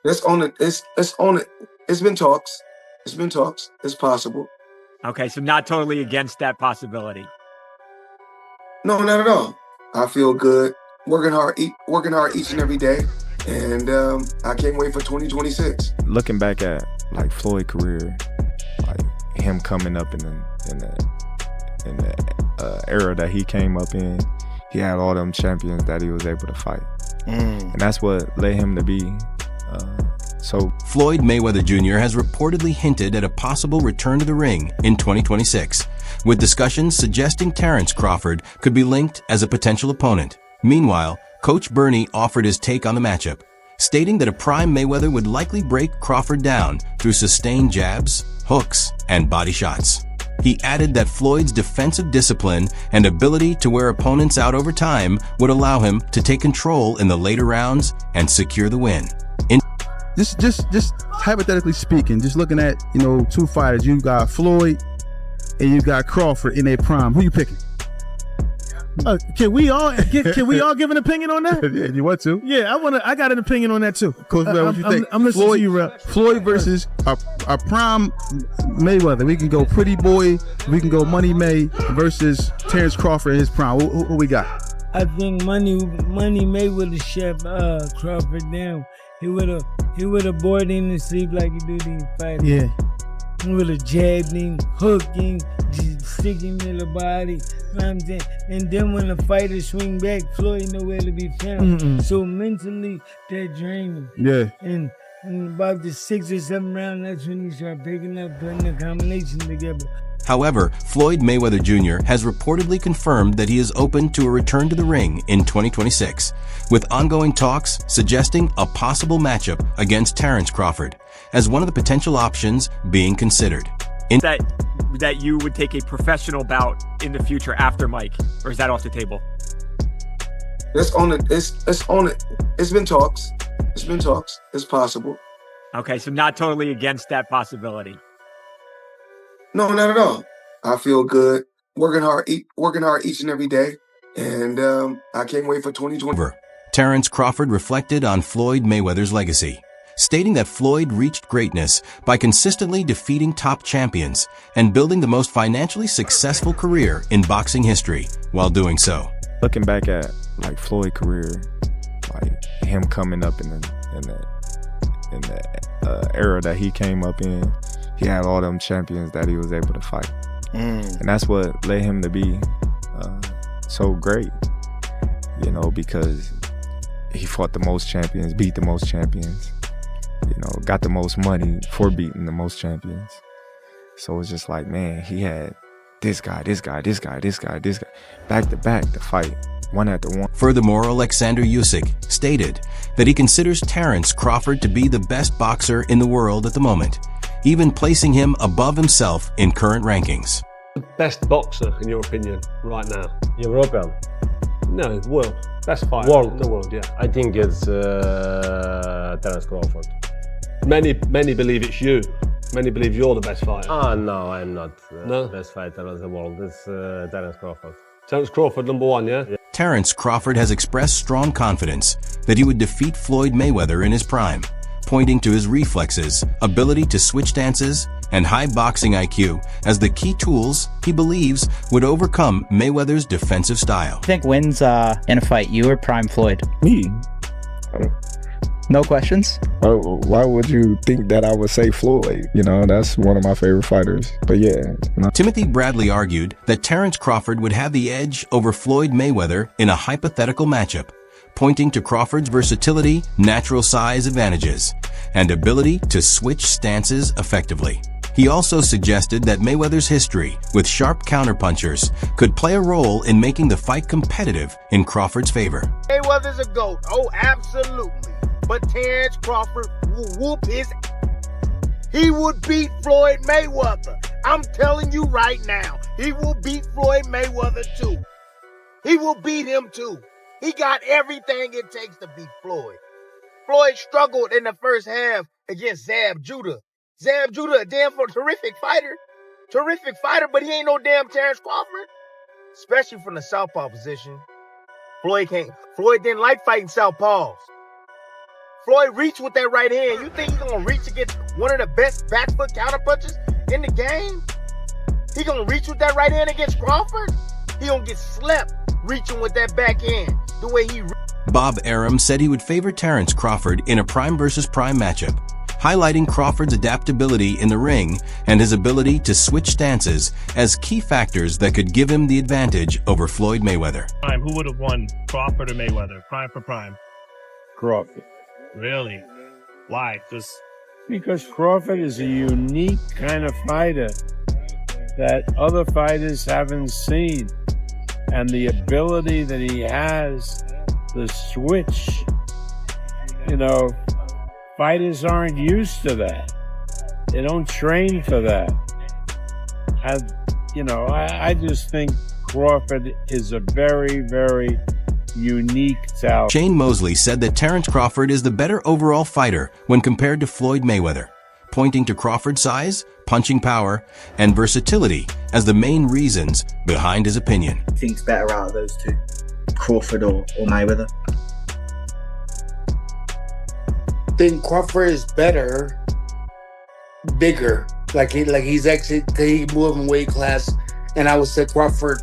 It's on it. It's on it. It's been talks. It's been talks. It's possible. Okay, so not totally against that possibility. No, not at all. I feel good. Working hard each and every day, and I can't wait for 2026. Looking back at like Floyd's career, like him coming up in the era that he came up in, he had all them champions that he was able to fight, and that's what led him to be. So Floyd Mayweather Jr. has reportedly hinted at a possible return to the ring in 2026, with discussions suggesting Terrence Crawford could be linked as a potential opponent. Meanwhile, Coach Bernie offered his take on the matchup, stating that a prime Mayweather would likely break Crawford down through sustained jabs, hooks, and body shots. He added that Floyd's defensive discipline and ability to wear opponents out over time would allow him to take control in the later rounds and secure the win. Just hypothetically speaking, just looking at, two fighters, you got Floyd and you got Crawford in their prime. Who you picking? Can we all give an opinion on that? Yeah, you want to? Yeah, I got an opinion on that too. Coach, what you think? I'm listening to you, Rep. Floyd versus a prime Mayweather. We can go Pretty Boy. We can go Money May versus Terrence Crawford in his prime. Who we got? I think Money May would have shut Crawford down. He would have bored him to sleep like he do these fighters. Yeah. He would have jabbed him, hooked him, sticking him in the body. You know what I'm saying? And then when the fighters swing back, Floyd nowhere to be found. So mentally, that drained him. Yeah. And about the 6th or 7th round, that's when he started picking up, putting the combination together. However, Floyd Mayweather Jr. has reportedly confirmed that he is open to a return to the ring in 2026, with ongoing talks suggesting a possible matchup against Terrence Crawford as one of the potential options being considered. That you would take a professional bout in the future after Mike, or is that off the table? It's on it. It's on it. It's been talks. It's been talks. It's possible. Okay, so not totally against that possibility. No, not at all. I feel good. Working hard each and every day, and I can't wait for 2020. Terrence Crawford reflected on Floyd Mayweather's legacy, stating that Floyd reached greatness by consistently defeating top champions and building the most financially successful career in boxing history while doing so. looking back at like Floyd's career, like him coming up in the era that he came up in, he had all them champions that he was able to fight, and that's what led him to be so great, you know, because he fought the most champions, beat the most champions, you know, got the most money for beating the most champions. So it's just like, man, he had this guy, back to back to fight, one after one. Furthermore, Alexander Usyk stated that he considers Terrence Crawford to be the best boxer in the world at the moment, even placing him above himself in current rankings. The best boxer, in your opinion, right now? European? No, world. Best fighter in the world, yeah. I think it's Terrence Crawford. Many believe it's you. Many believe you're the best fighter. No, I'm not the best fighter in the world. It's Terrence Crawford. Terrence Crawford, number one, yeah? Terrence Crawford has expressed strong confidence that he would defeat Floyd Mayweather in his prime, pointing to his reflexes, ability to switch stances, and high boxing IQ as the key tools he believes would overcome Mayweather's defensive style. I think wins in a fight, you or Prime Floyd? Me? No questions? Why would you think that I would say Floyd? You know, that's one of my favorite fighters. But yeah. Timothy Bradley argued that Terrence Crawford would have the edge over Floyd Mayweather in a hypothetical matchup, pointing to Crawford's versatility, natural size advantages, and ability to switch stances effectively. He also suggested that Mayweather's history with sharp counterpunchers could play a role in making the fight competitive in Crawford's favor. Mayweather's a GOAT. Oh, absolutely. But Terrence Crawford will whoop his ass. He would beat Floyd Mayweather. I'm telling you right now, he will beat Floyd Mayweather too. He will beat him too. He got everything it takes to beat Floyd. Floyd struggled in the first half against Zab Judah. Zab Judah, a damn terrific fighter. Terrific fighter, but he ain't no damn Terrence Crawford. Especially from the southpaw position. Floyd didn't like fighting southpaws. Floyd reached with that right hand. You think he's gonna reach against one of the best back foot counterpunchers in the game? He gonna reach with that right hand against Crawford? He gonna get slept reaching with that back hand the way he. Bob Arum said he would favor Terence Crawford in a prime versus prime matchup, highlighting Crawford's adaptability in the ring and his ability to switch stances as key factors that could give him the advantage over Floyd Mayweather. Who would have won, Crawford or Mayweather? Prime for prime. Crawford. Really? Why? Because Crawford is a unique kind of fighter that other fighters haven't seen. And the ability that he has, the switch, fighters aren't used to that. They don't train for that. I just think Crawford is a very, very unique talent. Shane Mosley said that Terence Crawford is the better overall fighter when compared to Floyd Mayweather, pointing to Crawford's size, punching power, and versatility as the main reasons behind his opinion. Who thinks better out of those two, Crawford or Mayweather? I think Crawford is better, bigger. Like he's actually, he moved in weight class, and I would say Crawford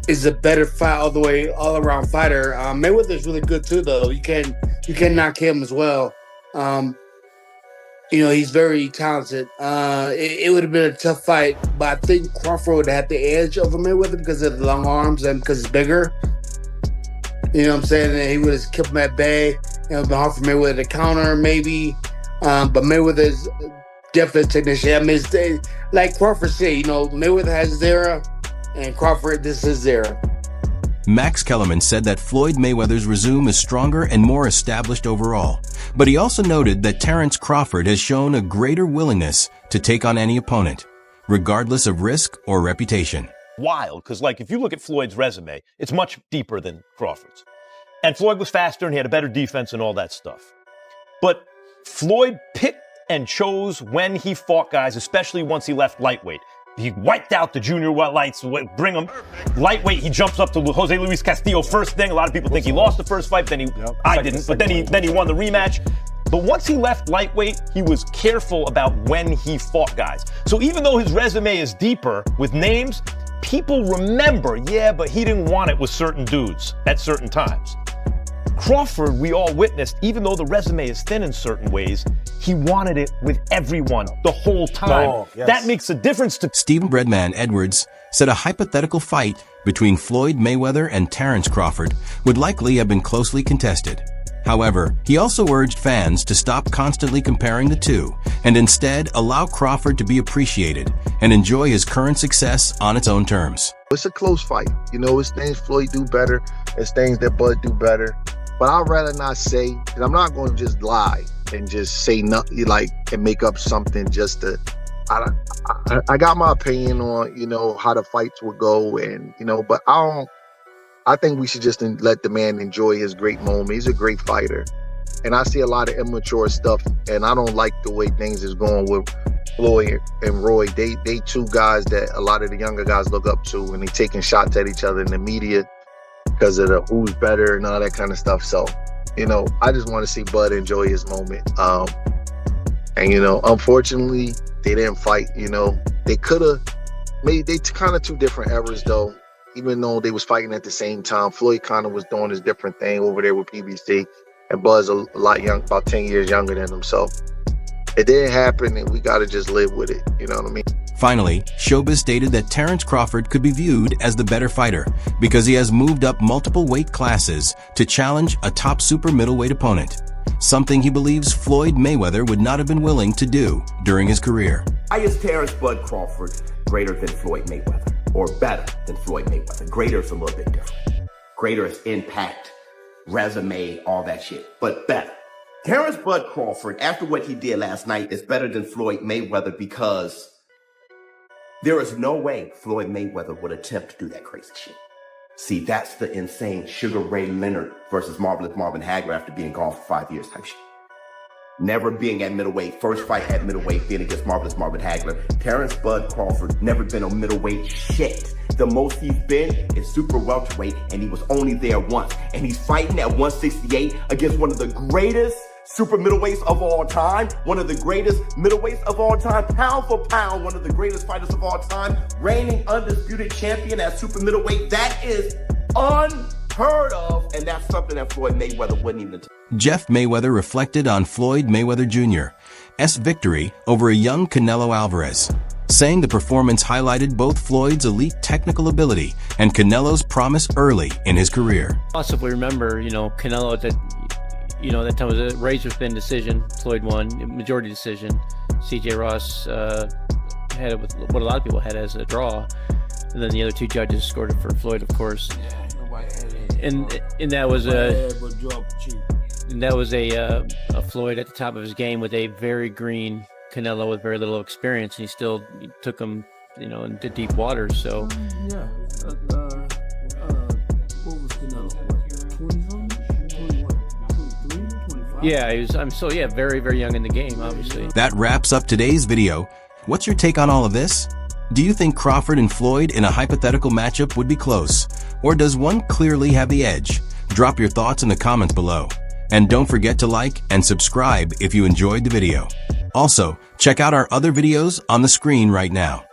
is a better fight all around fighter. Mayweather's really good too, though. You can knock him as well. He's very talented. It would have been a tough fight, but I think Crawford would have had the edge over Mayweather because of the long arms and because it's bigger. You know what I'm saying? And he would have kept him at bay. It would have been hard for Mayweather to counter, maybe. But Mayweather's definitely a technician. I mean, like Crawford said, Mayweather has his era, and Crawford, this is his era. Max Kellerman said that Floyd Mayweather's resume is stronger and more established overall, but he also noted that Terence Crawford has shown a greater willingness to take on any opponent, regardless of risk or reputation. Wild, because if you look at Floyd's resume, it's much deeper than Crawford's. And Floyd was faster and he had a better defense and all that stuff. But Floyd picked and chose when he fought guys, especially once he left lightweight. He wiped out the junior lights, bring him lightweight. He jumps up to Jose Luis Castillo first thing. A lot of people think he lost the first fight, then he won the rematch. But once he left lightweight, he was careful about when he fought guys. So even though his resume is deeper with names, people remember, but he didn't want it with certain dudes at certain times. Crawford, we all witnessed, even though the resume is thin in certain ways, he wanted it with everyone the whole time. Oh, yes. That makes a difference to... Stephen Breadman Edwards said a hypothetical fight between Floyd Mayweather and Terence Crawford would likely have been closely contested. However, he also urged fans to stop constantly comparing the two and instead allow Crawford to be appreciated and enjoy his current success on its own terms. It's a close fight. It's things Floyd do better. It's things that Bud do better. But I'd rather not say, and I'm not going to just lie and just say nothing, and make up something just to. I got my opinion on, how the fights would go, and but I think we should just let the man enjoy his great moment. He's a great fighter, and I see a lot of immature stuff, and I don't like the way things is going with Floyd and Roy. They two guys that a lot of the younger guys look up to, and they taking shots at each other in the media because of the who's better and all that kind of stuff. So, I just want to see Bud enjoy his moment. And, unfortunately, they didn't fight. They could have made, they kind of two different eras, though. Even though they was fighting at the same time, Floyd kind of was doing his different thing over there with PBC, and Bud's a lot young, about 10 years younger than him. So it didn't happen, and we got to just live with it. You know what I mean? Finally, Showbiz stated that Terence Crawford could be viewed as the better fighter because he has moved up multiple weight classes to challenge a top super middleweight opponent, something he believes Floyd Mayweather would not have been willing to do during his career. Why is Terence Bud Crawford greater than Floyd Mayweather, or better than Floyd Mayweather? Greater is a little bit different. Greater is impact, resume, all that shit, but better. Terence Bud Crawford, after what he did last night, is better than Floyd Mayweather because there is no way Floyd Mayweather would attempt to do that crazy shit. See, that's the insane Sugar Ray Leonard versus Marvelous Marvin Hagler after being gone for 5 years type shit. never being at middleweight. First fight at middleweight being against Marvelous Marvin Hagler. Terrence Bud Crawford never been on middleweight shit. The most he's been is super welterweight, and he was only there once. And he's fighting at 168 against one of the greatest super middleweights of all time, one of the greatest middleweights of all time, pound for pound, one of the greatest fighters of all time, reigning undisputed champion at super middleweight. That is unheard of, and that's something that Floyd Mayweather wouldn't even Jeff Mayweather reflected on Floyd Mayweather Jr.'s victory over a young Canelo Alvarez, saying the performance highlighted both Floyd's elite technical ability and Canelo's promise early in his career. Also, if we remember, Canelo at that time was a razor-thin decision. Floyd won, majority decision. C.J. Ross had it with what a lot of people had as a draw, and then the other two judges scored it for Floyd, of course. And that was a Floyd at the top of his game with a very green Canelo with very little experience, and he still took him, into deep waters. So yeah, he was. Very, very young in the game, obviously. That wraps up today's video. What's your take on all of this? Do you think Crawford and Floyd in a hypothetical matchup would be close? Or does one clearly have the edge? Drop your thoughts in the comments below. And don't forget to like and subscribe if you enjoyed the video. Also, check out our other videos on the screen right now.